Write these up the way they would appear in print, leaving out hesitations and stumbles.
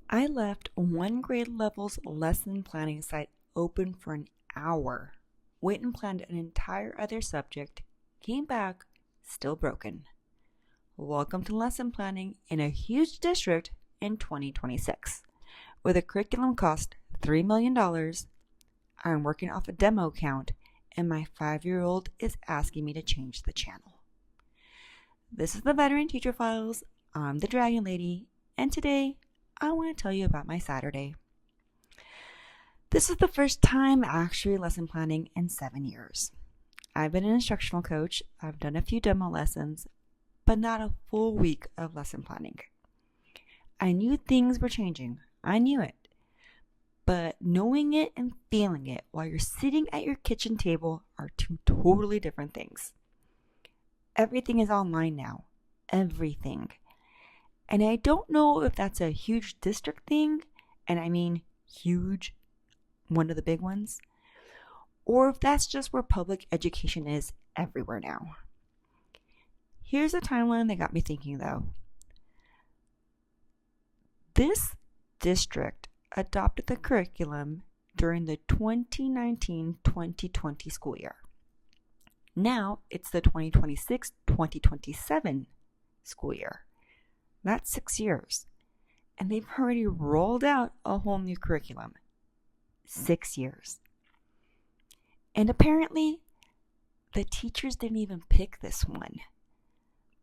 I left one grade level's lesson planning site open for an hour, went and planned an entire other subject, came back, still broken. Welcome to lesson planning in a huge district in 2026. With a curriculum cost $3 million, I'm working off a demo account, and my 5-year-old is asking me to change the channel. This is the Veteran Teacher Files. I'm the Dragon Lady, and today I want to tell you about my Saturday. This is the first time actually lesson planning in 7 years. I've been an instructional coach, I've done a few demo lessons, but not a full week of lesson planning. I knew things were changing, I knew it. But knowing it and feeling it while you're sitting at your kitchen table are two totally different things. Everything is online now. Everything. And I don't know if that's a huge district thing, and I mean huge, one of the big ones, or if that's just where public education is everywhere now. Here's a timeline that got me thinking though. This district adopted the curriculum during the 2019-2020 school year. Now it's the 2026-2027 school year. That's 6 years. And they've already rolled out a whole new curriculum. 6 years. And apparently, the teachers didn't even pick this one.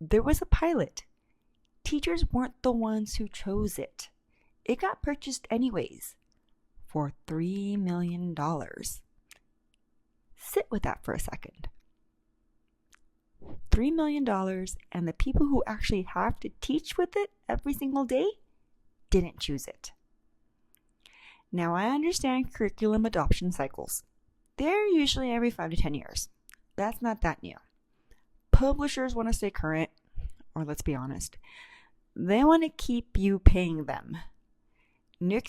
There was a pilot. Teachers weren't the ones who chose it. It got purchased anyways for $3 million. Sit with that for a second. $3 million, and the people who actually have to teach with it every single day didn't choose it. Now, I understand curriculum adoption cycles. They're usually every 5 to 10 years. That's not that new. Publishers want to stay current, or let's be honest, they want to keep you paying them. New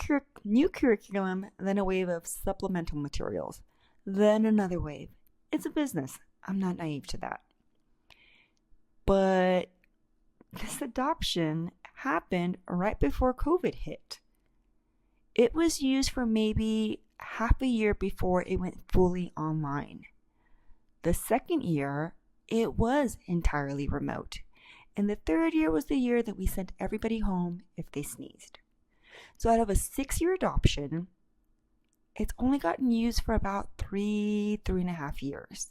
curriculum, then a wave of supplemental materials, then another wave. It's a business. I'm not naive to that. But this adoption happened right before COVID hit. It was used for maybe half a year before it went fully online. The second year, it was entirely remote. And the third year was the year that we sent everybody home if they sneezed. So out of a 6-year adoption, it's only gotten used for about 3.5 years.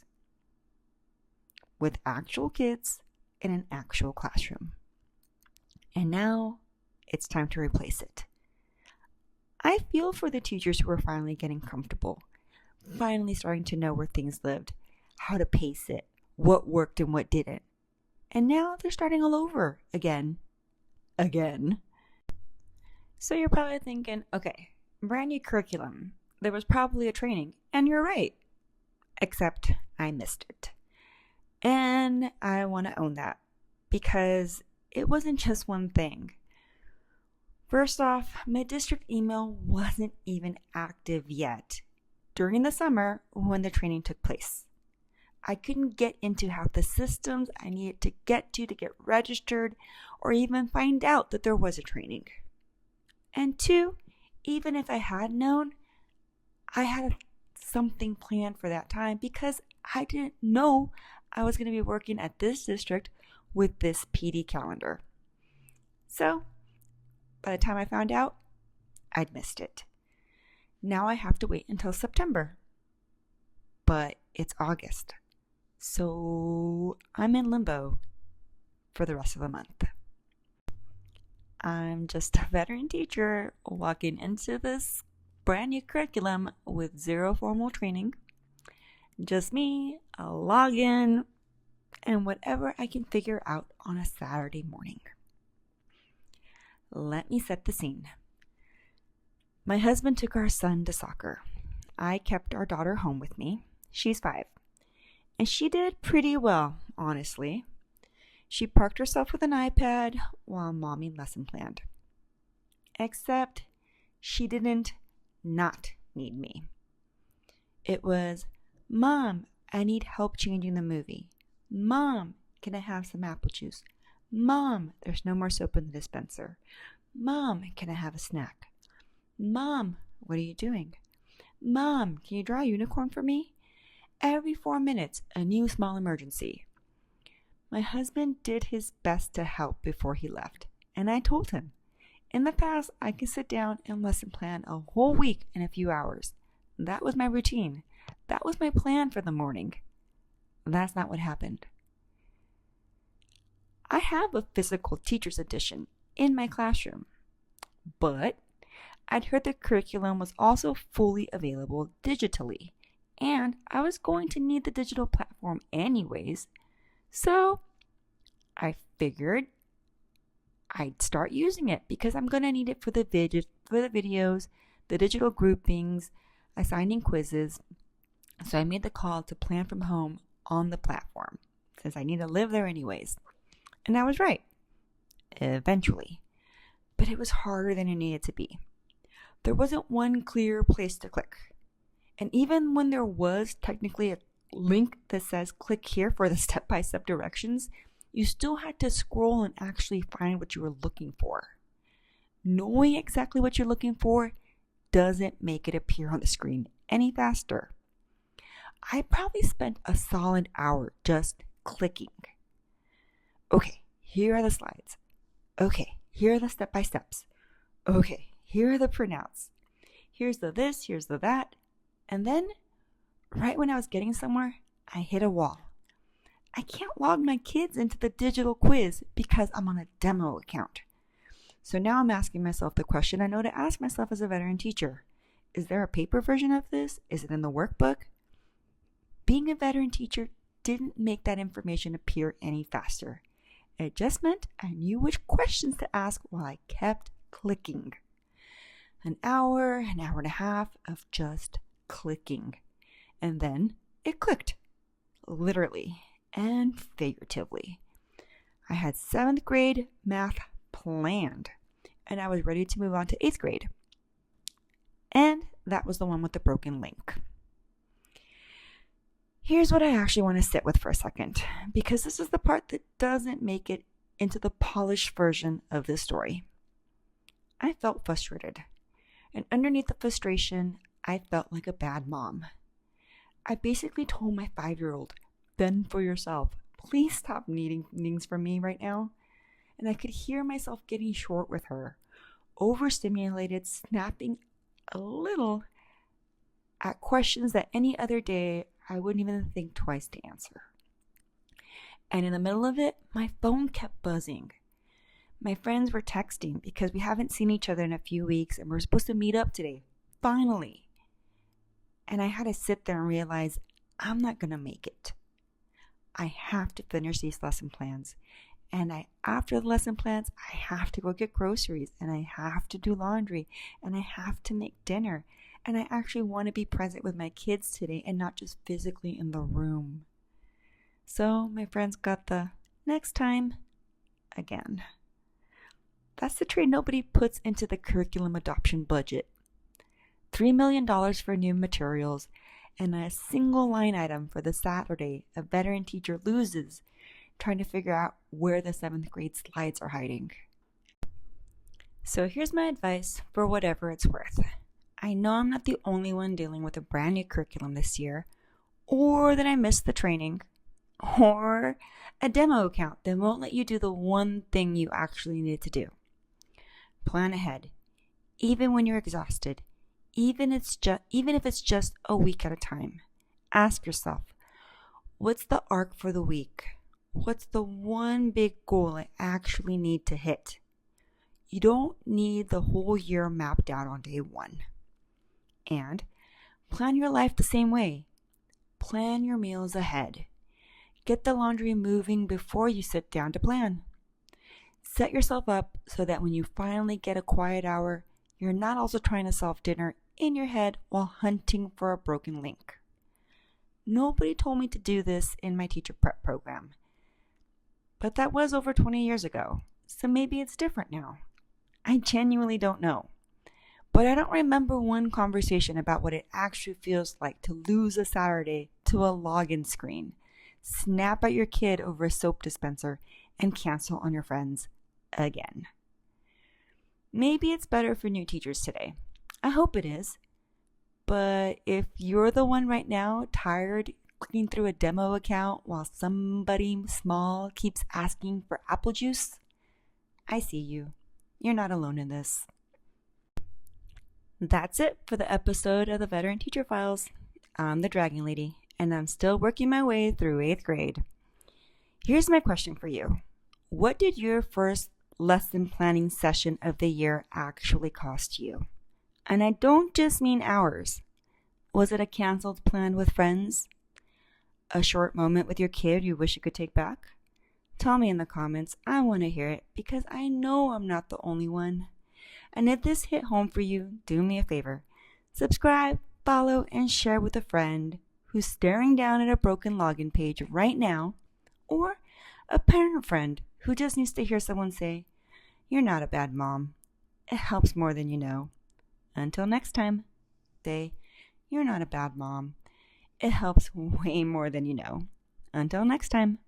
With actual kids in an actual classroom. And now it's time to replace it. I feel for the teachers who are finally getting comfortable, finally starting to know where things lived, how to pace it, what worked and what didn't. And now they're starting all over again. So you're probably thinking, okay, brand new curriculum. There was probably a training, and you're right. Except I missed it. And I want to own that because it wasn't just one thing. First off, my district email wasn't even active yet during the summer when the training took place. I couldn't get into half the systems I needed to get registered, or even find out that there was a training. And 2, even if I had known, I had something planned for that time because I didn't know I was going to be working at this district with this PD calendar. So, by the time I found out, I'd missed it. Now I have to wait until September. But it's August. So, I'm in limbo for the rest of the month. I'm just a veteran teacher walking into this brand new curriculum with 0 formal training. Just me, a login, and whatever I can figure out on a Saturday morning. Let me set the scene. My husband took our son to soccer. I kept our daughter home with me. She's 5. And she did pretty well, honestly. She parked herself with an iPad while mommy lesson planned. Except she didn't not need me. It was, Mom, I need help changing the movie. Mom, can I have some apple juice? Mom, there's no more soap in the dispenser. Mom, can I have a snack? Mom, what are you doing? Mom, can you draw a unicorn for me? Every 4 minutes, a new small emergency. My husband did his best to help before he left, and I told him, in the past, I could sit down and lesson plan a whole week in a few hours. That was my routine. That was my plan for the morning. That's not what happened. I have a physical teacher's edition in my classroom, but I'd heard the curriculum was also fully available digitally, and I was going to need the digital platform anyways, so I figured I'd start using it because I'm going to need it for the videos, the digital groupings, assigning quizzes. So I made the call to plan from home on the platform since I need to live there anyways. And I was right, eventually. But it was harder than it needed to be. There wasn't one clear place to click. And even when there was technically a link that says click here for the step-by-step directions, you still had to scroll and actually find what you were looking for. Knowing exactly what you're looking for doesn't make it appear on the screen any faster. I probably spent a solid hour just clicking. Okay, here are the slides. Okay, here are the step-by-steps. Okay, here are the printouts. Here's the this, here's the that. And then, right when I was getting somewhere, I hit a wall. I can't log my kids into the digital quiz because I'm on a demo account. So now I'm asking myself the question I know to ask myself as a veteran teacher. Is there a paper version of this? Is it in the workbook? Being a veteran teacher didn't make that information appear any faster. It just meant I knew which questions to ask while I kept clicking. An hour and a half of just clicking. And then it clicked. Literally and figuratively. I had 7th grade math planned, and I was ready to move on to 8th grade. And that was the one with the broken link. Here's what I actually want to sit with for a second, because this is the part that doesn't make it into the polished version of this story. I felt frustrated, and underneath the frustration, I felt like a bad mom. I basically told my 5-year-old, "Fend for yourself. Please stop needing things from me right now." And I could hear myself getting short with her, overstimulated, snapping a little at questions that any other day I wouldn't even think twice to answer. And in the middle of it, my phone kept buzzing. My friends were texting because we haven't seen each other in a few weeks and we're supposed to meet up today, finally. And I had to sit there and realize I'm not going to make it. I have to finish these lesson plans. And after the lesson plans, I have to go get groceries, and I have to do laundry, and I have to make dinner. And I actually want to be present with my kids today and not just physically in the room. So my friends got the next time again. That's the trade nobody puts into the curriculum adoption budget. $3 million for new materials, and a single line item for the Saturday a veteran teacher loses trying to figure out where the 7th grade slides are hiding. So here's my advice for whatever it's worth. I know I'm not the only one dealing with a brand new curriculum this year, or that I missed the training, or a demo account that won't let you do the one thing you actually need to do. Plan ahead, even when you're exhausted. Even if it's just a week at a time. Ask yourself, what's the arc for the week? What's the one big goal I actually need to hit? You don't need the whole year mapped out on day 1. And plan your life the same way. Plan your meals ahead. Get the laundry moving before you sit down to plan. Set yourself up so that when you finally get a quiet hour, you're not also trying to solve dinner in your head while hunting for a broken link. Nobody told me to do this in my teacher prep program. But that was over 20 years ago, so maybe it's different now. I genuinely don't know. But I don't remember one conversation about what it actually feels like to lose a Saturday to a login screen, snap at your kid over a soap dispenser, and cancel on your friends again. Maybe it's better for new teachers today. I hope it is. But if you're the one right now tired clicking through a demo account while somebody small keeps asking for apple juice, I see you. You're not alone in this. That's it for the episode of the Veteran Teacher Files. I'm the Dragon Lady, and I'm still working my way through 8th grade. Here's my question for you. What did your first lesson planning session of the year actually cost you? And I don't just mean hours. Was it a canceled plan with friends? A short moment with your kid you wish you could take back? Tell me in the comments. I want to hear it because I know I'm not the only one. And if this hit home for you, do me a favor. Subscribe, follow, and share with a friend who's staring down at a broken login page right now, or a parent friend who just needs to hear someone say, "You're not a bad mom." It helps more than you know. Until next time, you're not a bad mom. It helps way more than you know. Until next time.